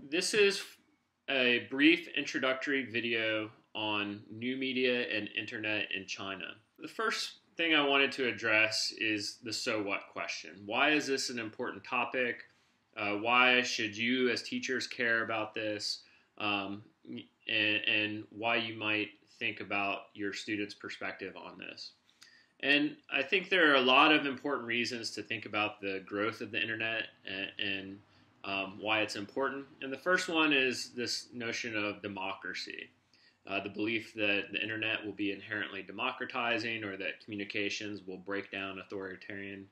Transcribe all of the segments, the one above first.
this is a brief introductory video on new media and internet in China. The first thing I wanted to address is the so what question. Why is this an important topic? Why should you as teachers care about this? And why you might think about your students' perspective on this. And I think there are a lot of important reasons to think about the growth of the internet and why it's important. And the first one is this notion of democracy, the belief that the internet will be inherently democratizing or that communications will break down authoritarianism,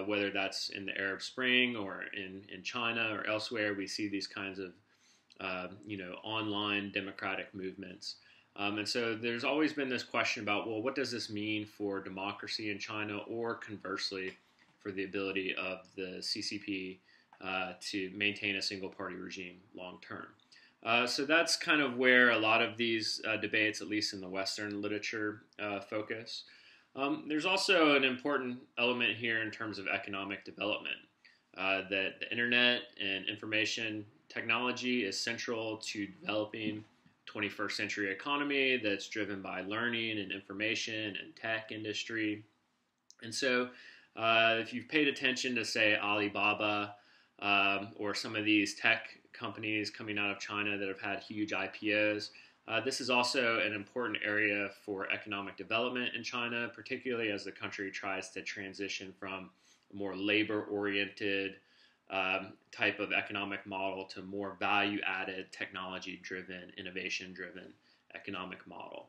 whether that's in the Arab Spring or in China or elsewhere. We see these kinds of online democratic movements. And so there's always been this question about, well, what does this mean for democracy in China, or conversely, for the ability of the CCP to maintain a single-party regime long-term? So that's kind of where a lot of these debates, at least in the Western literature, focus. There's also an important element here in terms of economic development, that the internet and information technology is central to developing 21st century economy that's driven by learning and information and tech industry. And so if you've paid attention to, say, Alibaba or some of these tech companies coming out of China that have had huge IPOs, this is also an important area for economic development in China, particularly as the country tries to transition from a more labor-oriented type of economic model to more value-added, technology-driven, innovation-driven economic model.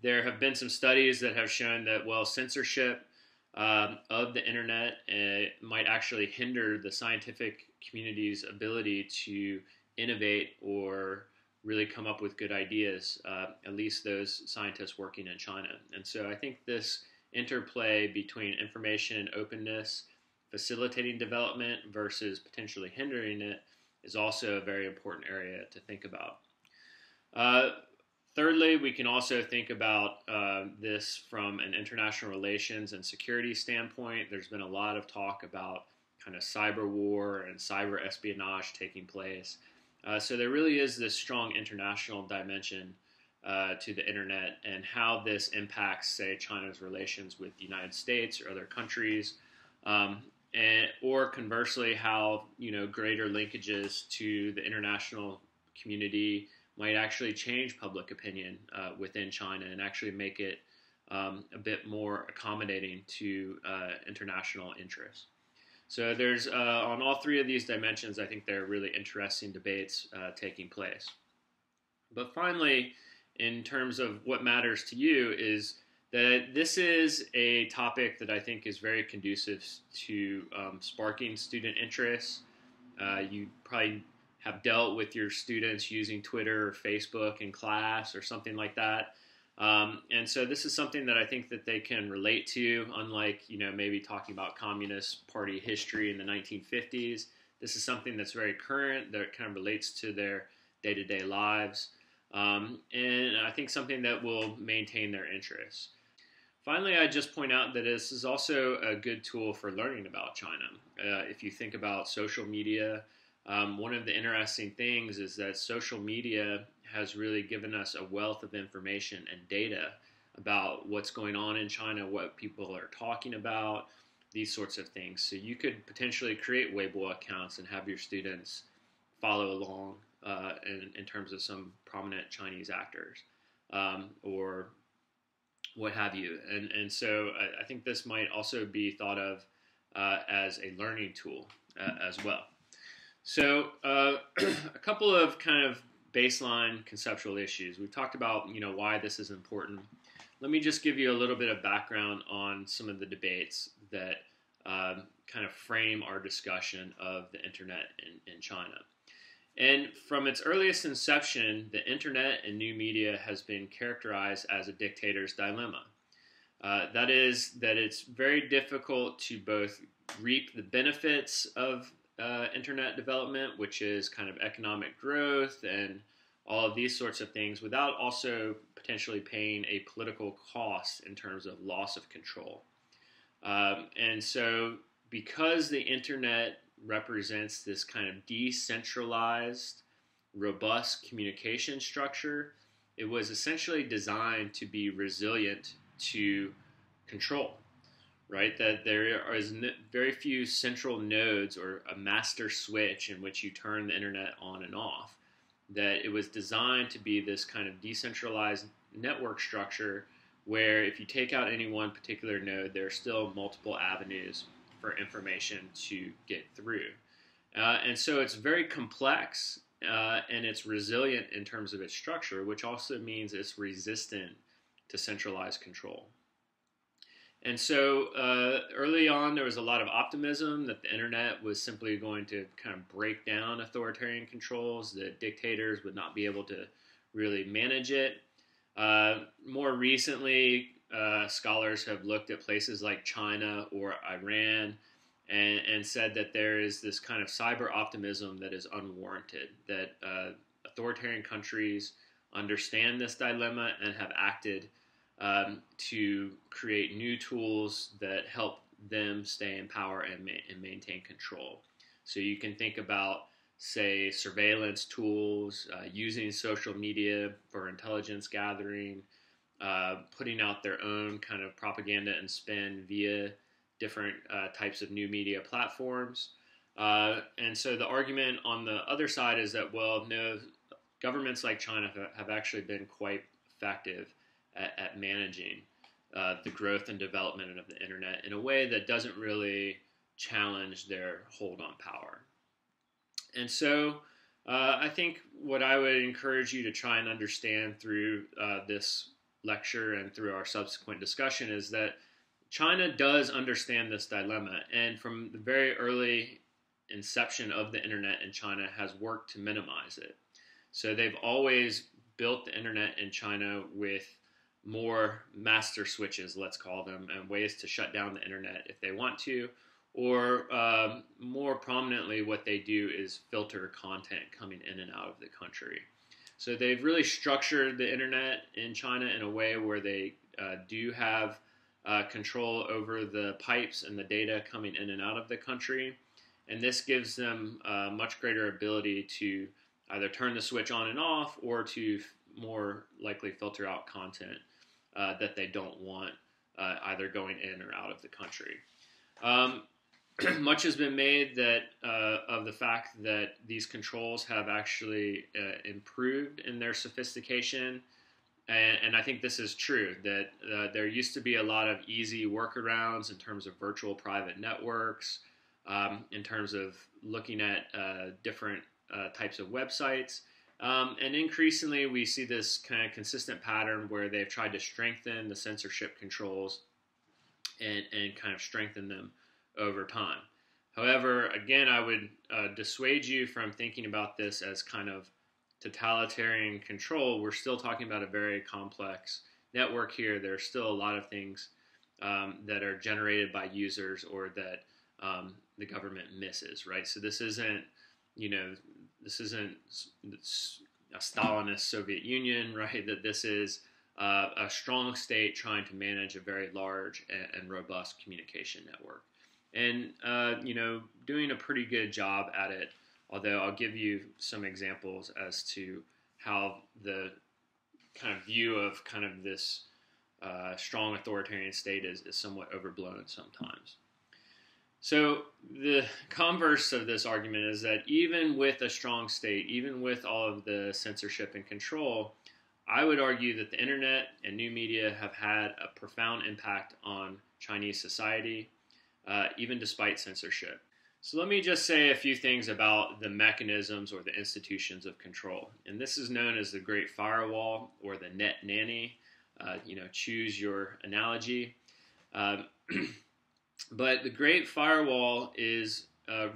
There have been some studies that have shown that, well, censorship of the internet might actually hinder the scientific community's ability to innovate or really come up with good ideas, at least those scientists working in China. And so I think this interplay between information openness, facilitating development versus potentially hindering it, is also a very important area to think about. Thirdly, we can also think about this from an international relations and security standpoint. There's been a lot of talk about kind of cyber war and cyber espionage taking place. So there really is this strong international dimension to the internet and how this impacts, say, China's relations with the United States or other countries. Or conversely, how greater linkages to the international community might actually change public opinion within China and actually make it a bit more accommodating to international interests. So there's on all three of these dimensions, I think there are really interesting debates taking place. But finally, in terms of what matters to you, is that this is a topic that I think is very conducive to sparking student interest. You probably have dealt with your students using Twitter or Facebook in class or something like that. And so this is something that I think that they can relate to, unlike, maybe talking about Communist Party history in the 1950s. This is something that's very current, that kind of relates to their day-to-day lives. And I think something that will maintain their interest. Finally, I'd just point out that this is also a good tool for learning about China. If you think about social media, one of the interesting things is that social media has really given us a wealth of information and data about what's going on in China, what people are talking about, these sorts of things. So you could potentially create Weibo accounts and have your students follow along in terms of some prominent Chinese actors or what have you. And so I think this might also be thought of as a learning tool as well. So a couple of kind of baseline conceptual issues. We've talked about, why this is important. Let me just give you a little bit of background on some of the debates that kind of frame our discussion of the internet in China. And from its earliest inception, the internet and new media has been characterized as a dictator's dilemma. That is, that it's very difficult to both reap the benefits of internet development, which is kind of economic growth and all of these sorts of things, without also potentially paying a political cost in terms of loss of control. And so because the internet represents this kind of decentralized, robust communication structure. It was essentially designed to be resilient to control, right? That there is very few central nodes or a master switch in which you turn the internet on and off. That it was designed to be this kind of decentralized network structure where if you take out any one particular node, there are still multiple avenues for information to get through. And so it's very complex and it's resilient in terms of its structure, which also means it's resistant to centralized control. And so early on, there was a lot of optimism that the internet was simply going to kind of break down authoritarian controls, that dictators would not be able to really manage it. More recently, scholars have looked at places like China or Iran and said that there is this kind of cyber optimism that is unwarranted, that authoritarian countries understand this dilemma and have acted to create new tools that help them stay in power and maintain control. So you can think about, say, surveillance tools, using social media for intelligence gathering, putting out their own kind of propaganda and spin via different types of new media platforms. And so the argument on the other side is that, well, no, governments like China have actually been quite effective at managing the growth and development of the internet in a way that doesn't really challenge their hold on power. And so I think what I would encourage you to try and understand through this lecture and through our subsequent discussion is that China does understand this dilemma, and from the very early inception of the internet in China has worked to minimize it. So they've always built the internet in China with more master switches, let's call them, and ways to shut down the internet if they want to, or more prominently, what they do is filter content coming in and out of the country. So they've really structured the internet in China in a way where they do have control over the pipes and the data coming in and out of the country, and this gives them much greater ability to either turn the switch on and off or to more likely filter out content that they don't want either going in or out of the country. Much has been made of the fact that these controls have actually improved in their sophistication, and I think this is true, that there used to be a lot of easy workarounds in terms of virtual private networks, in terms of looking at different types of websites. And increasingly, we see this kind of consistent pattern where they've tried to strengthen the censorship controls and kind of strengthen them over time. However, again, I would dissuade you from thinking about this as kind of totalitarian control. We're still talking about a very complex network here. There are still a lot of things that are generated by users or that the government misses, right? So this isn't, this isn't a Stalinist Soviet Union, right? That this is a strong state trying to manage a very large and robust communication network. And, doing a pretty good job at it, although I'll give you some examples as to how the kind of view of kind of this strong authoritarian state is somewhat overblown sometimes. So the converse of this argument is that even with a strong state, even with all of the censorship and control, I would argue that the internet and new media have had a profound impact on Chinese society, even despite censorship. So let me just say a few things about the mechanisms or the institutions of control. And this is known as the Great Firewall or the Net Nanny. Choose your analogy. But the Great Firewall is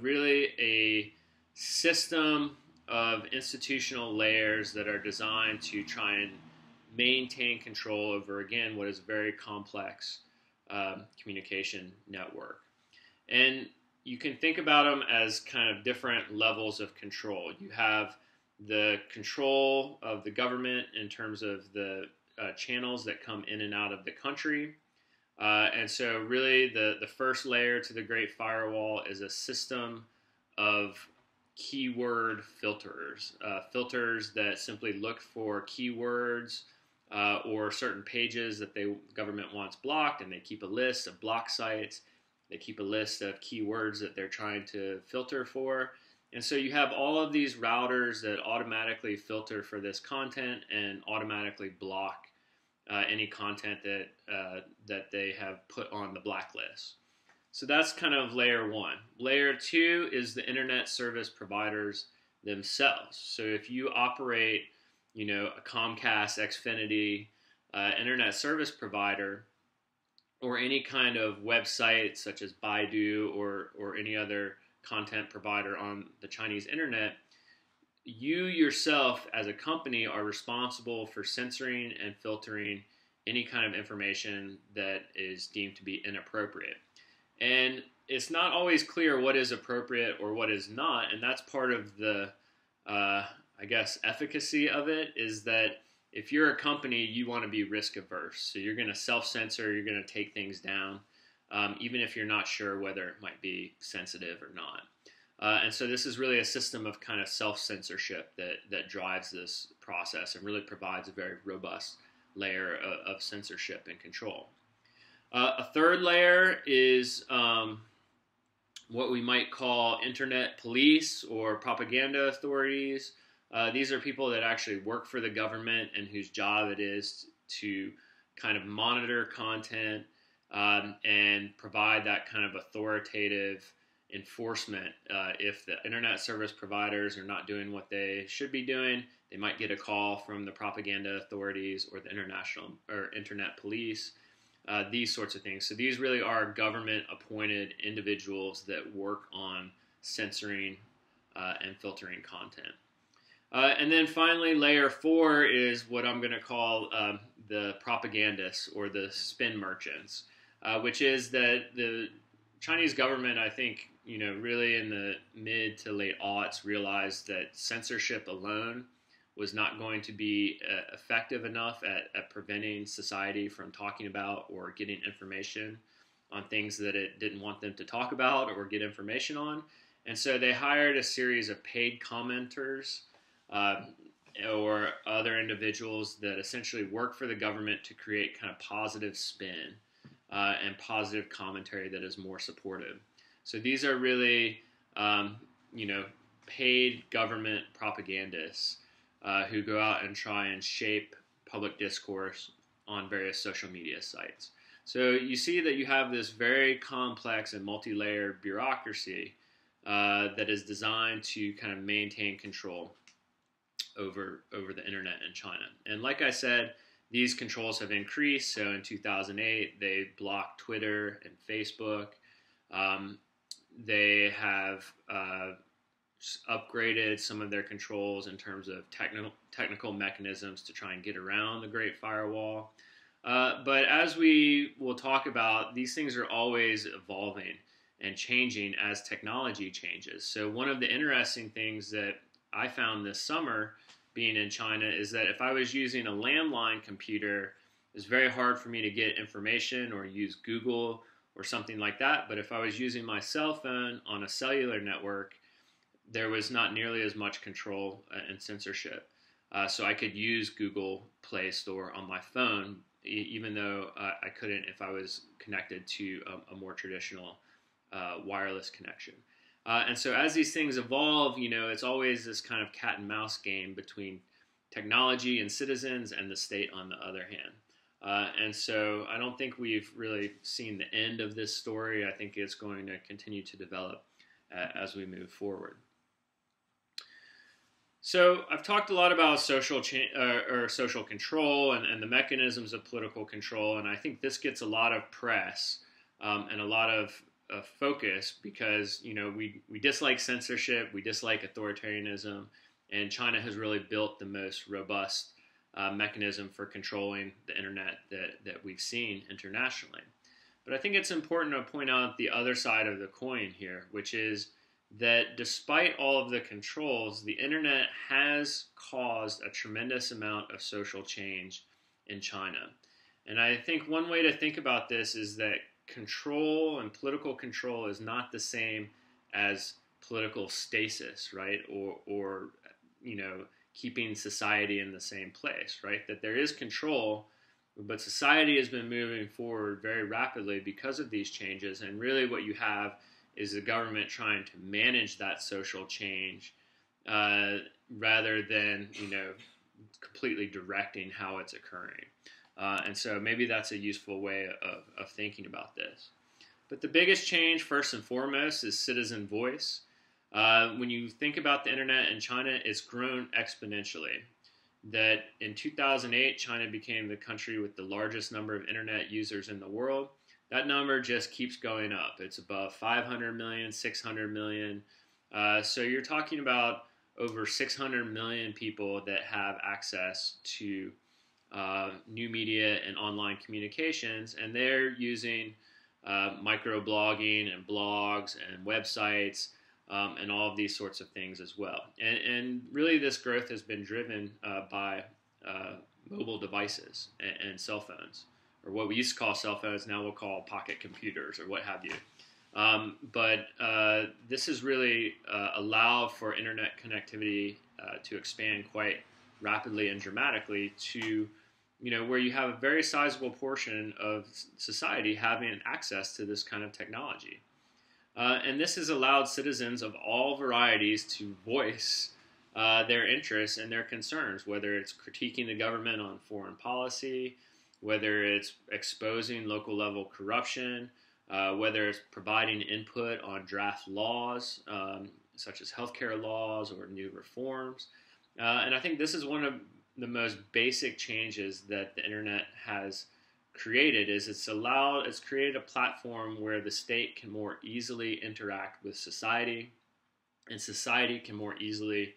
really a system of institutional layers that are designed to try and maintain control over, again, what is a very complex communication network. And you can think about them as kind of different levels of control. You have the control of the government in terms of the channels that come in and out of the country. And so really the first layer to the Great Firewall is a system of keyword filters, filters that simply look for keywords or certain pages that the government wants blocked, and they keep a list of block sites. They keep a list of keywords that they're trying to filter for. And so you have all of these routers that automatically filter for this content and automatically block any content that they have put on the blacklist. So that's kind of layer one. Layer two is the internet service providers themselves. So if you operate, a Comcast, Xfinity, internet service provider, or any kind of website such as Baidu or any other content provider on the Chinese internet, you yourself as a company are responsible for censoring and filtering any kind of information that is deemed to be inappropriate. And it's not always clear what is appropriate or what is not, and that's part of the, efficacy of it, is that if you're a company, you want to be risk averse. So you're going to self-censor, you're going to take things down, even if you're not sure whether it might be sensitive or not. And so this is really a system of kind of self-censorship that drives this process and really provides a very robust layer of censorship and control. A third layer is what we might call internet police or propaganda authorities. These are people that actually work for the government and whose job it is to kind of monitor content and provide that kind of authoritative enforcement. If the internet service providers are not doing what they should be doing, they might get a call from the propaganda authorities or the international or internet police, these sorts of things. So these really are government-appointed individuals that work on censoring and filtering content. And then finally, layer four is what I'm going to call the propagandists or the spin merchants, which is that the Chinese government, I think, really in the mid to late aughts realized that censorship alone was not going to be effective enough at preventing society from talking about or getting information on things that it didn't want them to talk about or get information on. And so they hired a series of paid commenters or other individuals that essentially work for the government to create kind of positive spin and positive commentary that is more supportive. So these are really, paid government propagandists who go out and try and shape public discourse on various social media sites. So you see that you have this very complex and multi-layered bureaucracy that is designed to kind of maintain control over the internet in China. And like I said, these controls have increased. So in 2008, they blocked Twitter and Facebook. They have upgraded some of their controls in terms of technical mechanisms to try and get around the Great Firewall. But as we will talk about, these things are always evolving and changing as technology changes. So one of the interesting things that I found this summer being in China is that if I was using a landline computer, it's very hard for me to get information or use Google or something like that. But if I was using my cell phone on a cellular network, there was not nearly as much control and censorship. So I could use Google Play Store on my phone, even though I couldn't if I was connected to a more traditional wireless connection. And so as these things evolve, it's always this kind of cat and mouse game between technology and citizens and the state on the other hand. And so I don't think we've really seen the end of this story. I think it's going to continue to develop as we move forward. So I've talked a lot about social control and the mechanisms of political control, and I think this gets a lot of press and a lot of focus because we dislike censorship, we dislike authoritarianism, and China has really built the most robust mechanism for controlling the internet that we've seen internationally. But I think it's important to point out the other side of the coin here, which is that despite all of the controls, the internet has caused a tremendous amount of social change in China. And I think one way to think about this is that control and political control is not the same as political stasis, right? Or keeping society in the same place, right? That there is control, but society has been moving forward very rapidly because of these changes. And really what you have is the government trying to manage that social change rather than, completely directing how it's occurring. And so maybe that's a useful way of thinking about this. But the biggest change, first and foremost, is citizen voice. When you think about the internet in China, it's grown exponentially. That in 2008, China became the country with the largest number of internet users in the world. That number just keeps going up. It's above 500 million, 600 million. So you're talking about over 600 million people that have access to new media and online communications, and they're using microblogging and blogs and websites and all of these sorts of things as well. And really this growth has been driven by mobile devices and cell phones, or what we used to call cell phones, now we'll call pocket computers or what have you. But this has really allowed for internet connectivity to expand quite rapidly and dramatically to, where you have a very sizable portion of society having access to this kind of technology. And this has allowed citizens of all varieties to voice their interests and their concerns, whether it's critiquing the government on foreign policy, whether it's exposing local level corruption, whether it's providing input on draft laws, such as healthcare laws or new reforms. And I think this is one of the most basic changes that the internet has created. Is it's created a platform where the state can more easily interact with society, and society can more easily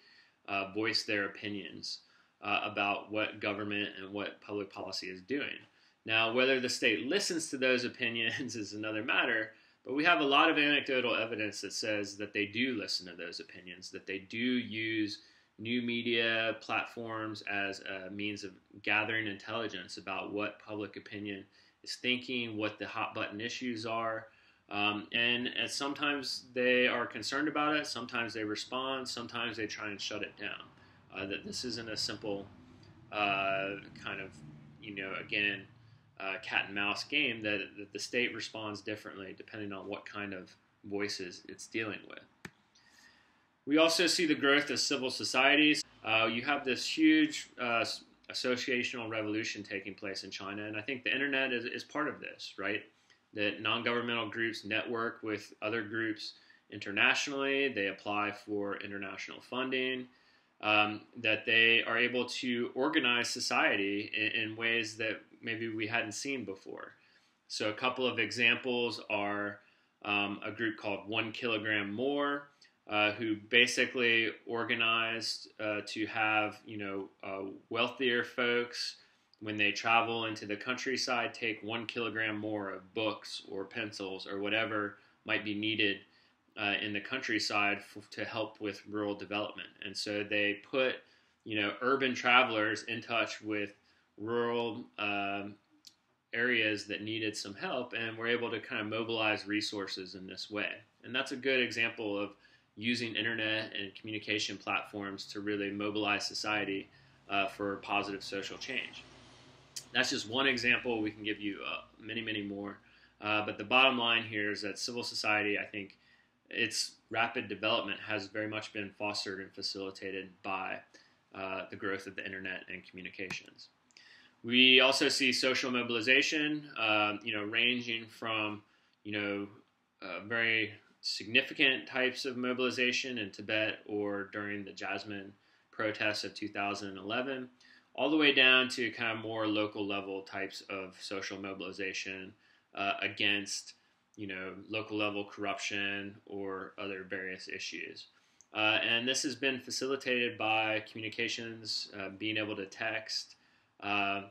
voice their opinions about what government and what public policy is doing. Now, whether the state listens to those opinions is another matter, but we have a lot of anecdotal evidence that says that they do listen to those opinions, that they do use new media platforms as a means of gathering intelligence about what public opinion is thinking, what the hot button issues are. And sometimes they are concerned about it, sometimes they respond, sometimes they try and shut it down. That this isn't a simple kind of, again, cat and mouse game, that the state responds differently depending on what kind of voices it's dealing with. We also see the growth of civil societies. You have this huge associational revolution taking place in China, and I think the internet is part of this, right? That non-governmental groups network with other groups internationally. They apply for international funding. That they are able to organize society in ways that maybe we hadn't seen before. So a couple of examples are a group called 1 Kilogram More, who basically organized to have, wealthier folks, when they travel into the countryside, take 1 kilogram more of books or pencils or whatever might be needed in the countryside to help with rural development. And so they put, urban travelers in touch with rural areas that needed some help, and were able to kind of mobilize resources in this way. And that's a good example of using internet and communication platforms to really mobilize society for positive social change. That's just one example. We can give you many, many more. But the bottom line here is that civil society, I think, its rapid development has very much been fostered and facilitated by the growth of the internet and communications. We also see social mobilization, ranging from, very significant types of mobilization in Tibet or during the Jasmine protests of 2011, all the way down to kind of more local level types of social mobilization against, local level corruption or other various issues. And this has been facilitated by communications, being able to text,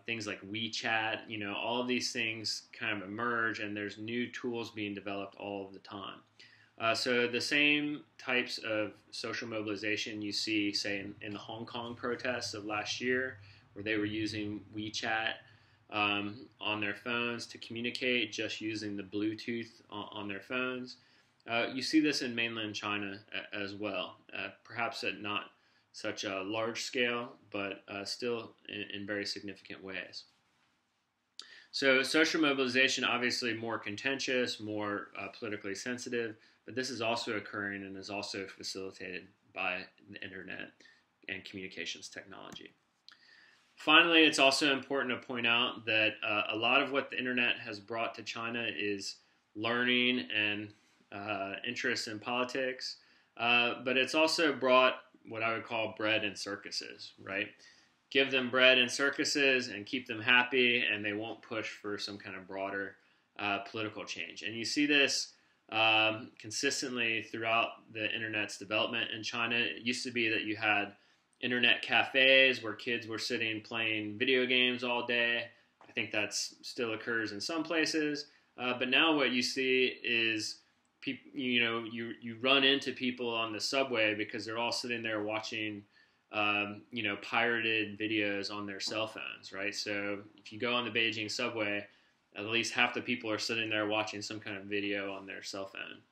things like WeChat, all of these things kind of emerge, and there's new tools being developed all of the time. So the same types of social mobilization you see, say, in the Hong Kong protests of last year, where they were using WeChat on their phones to communicate, just using the Bluetooth on their phones. You see this in mainland China as well, perhaps at not such a large scale, but still in very significant ways. So social mobilization, obviously more contentious, more politically sensitive, but this is also occurring and is also facilitated by the internet and communications technology. Finally, it's also important to point out that a lot of what the internet has brought to China is learning and interest in politics, but it's also brought what I would call bread and circuses, right? Give them bread and circuses and keep them happy, and they won't push for some kind of broader political change. And you see this consistently throughout the internet's development in China. It used to be that you had internet cafes where kids were sitting playing video games all day. I think that still occurs in some places. But now what you see is you run into people on the subway because they're all sitting there watching pirated videos on their cell phones, right? So if you go on the Beijing subway, at least half the people are sitting there watching some kind of video on their cell phone.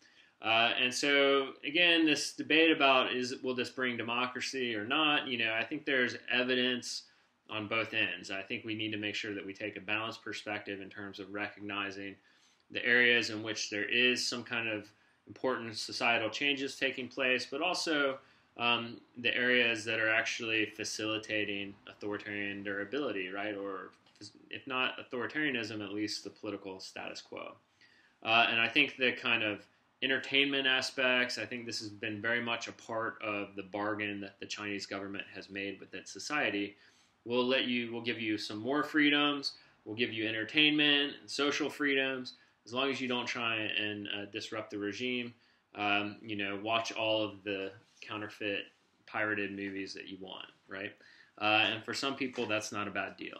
And so, again, this debate about will this bring democracy or not, I think there's evidence on both ends. I think we need to make sure that we take a balanced perspective in terms of recognizing the areas in which there is some kind of important societal changes taking place, but also the areas that are actually facilitating authoritarian durability, right? Or if not authoritarianism, at least the political status quo. And I think the kind of entertainment aspects, I think this has been very much a part of the bargain that the Chinese government has made with its society. We'll give you some more freedoms, we'll give you entertainment and social freedoms, as long as you don't try and disrupt the regime. Watch all of the counterfeit pirated movies that you want, right? And for some people, that's not a bad deal.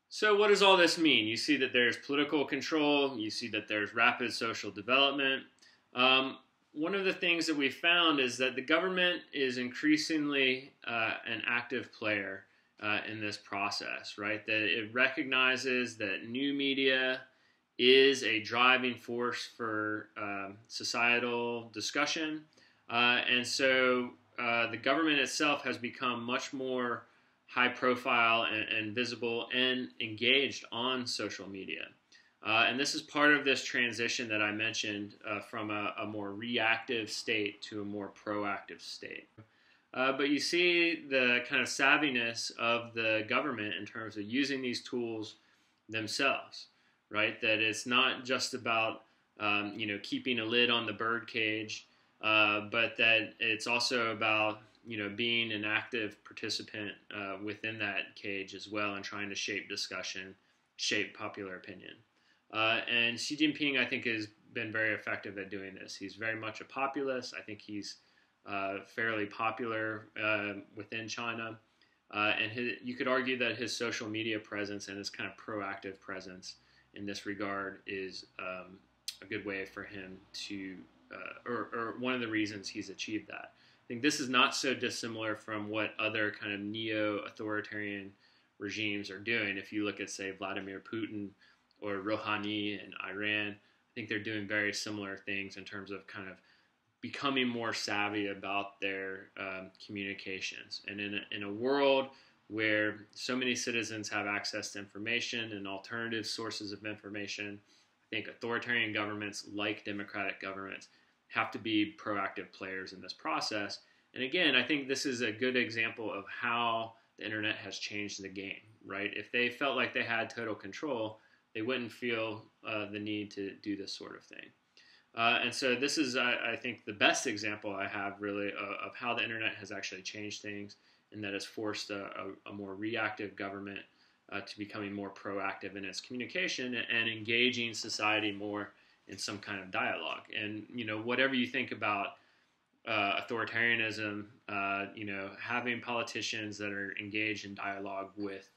So what does all this mean? You see that there's political control. You see that there's rapid social development. One of the things that we found is that the government is increasingly an active player in this process, right? That it recognizes that new media is a driving force for societal discussion. And so the government itself has become much more high profile and visible and engaged on social media. And this is part of this transition that I mentioned from a more reactive state to a more proactive state. But you see the kind of savviness of the government in terms of using these tools themselves, right? That it's not just about keeping a lid on the bird cage, but that it's also about being an active participant within that cage as well, and trying to shape discussion, shape popular opinion. And Xi Jinping, I think, has been very effective at doing this. He's very much a populist. I think he's fairly popular within China. And you could argue that his social media presence and his kind of proactive presence in this regard is a good way for him to, or one of the reasons he's achieved that. I think this is not so dissimilar from what other kind of neo-authoritarian regimes are doing. If you look at, say, Vladimir Putin or Rouhani in Iran, I think they're doing very similar things in terms of kind of becoming more savvy about their communications. And in a world where so many citizens have access to information and alternative sources of information, I think authoritarian governments, like democratic governments, have to be proactive players in this process. And again, I think this is a good example of how the internet has changed the game, right? If they felt like they had total control, they wouldn't feel the need to do this sort of thing. And so this is, I think, the best example I have really of how the internet has actually changed things, and that has forced a more reactive government to becoming more proactive in its communication and engaging society more in some kind of dialogue. And, whatever you think about authoritarianism, having politicians that are engaged in dialogue with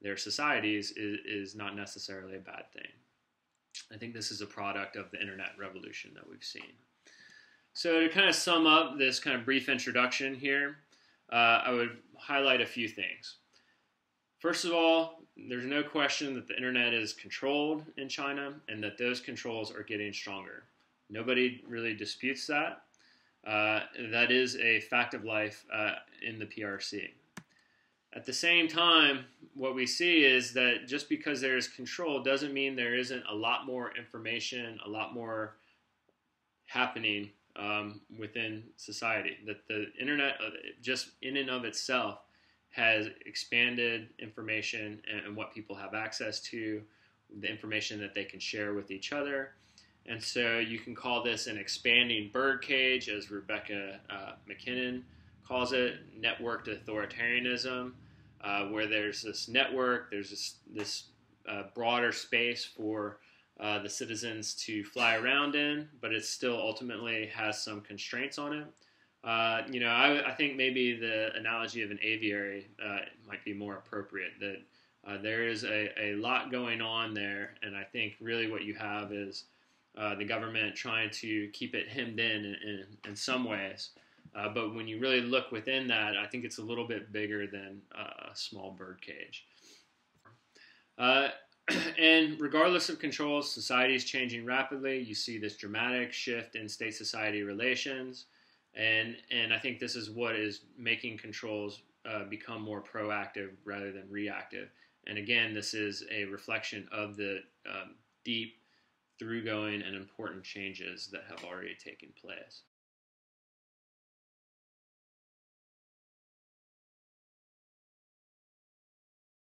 their societies is not necessarily a bad thing. I think this is a product of the internet revolution that we've seen. So to kind of sum up this kind of brief introduction here, I would highlight a few things. First of all, there's no question that the internet is controlled in China and that those controls are getting stronger. Nobody really disputes that. That is a fact of life in the PRC. At the same time, what we see is that just because there is control doesn't mean there isn't a lot more information, a lot more happening within society. That the internet, just in and of itself, has expanded information and what people have access to, the information that they can share with each other. And so you can call this an expanding birdcage, as Rebecca McKinnon calls it, networked authoritarianism, where there's this network, there's this broader space for the citizens to fly around in, but it still ultimately has some constraints on it. I think maybe the analogy of an aviary might be more appropriate, that there is a lot going on there, and I think really what you have is the government trying to keep it hemmed in some ways. But when you really look within that, I think it's a little bit bigger than a small birdcage. And regardless of controls, society is changing rapidly. You see this dramatic shift in state-society relations. And I think this is what is making controls become more proactive rather than reactive. And again, this is a reflection of the deep, thorough-going, and important changes that have already taken place.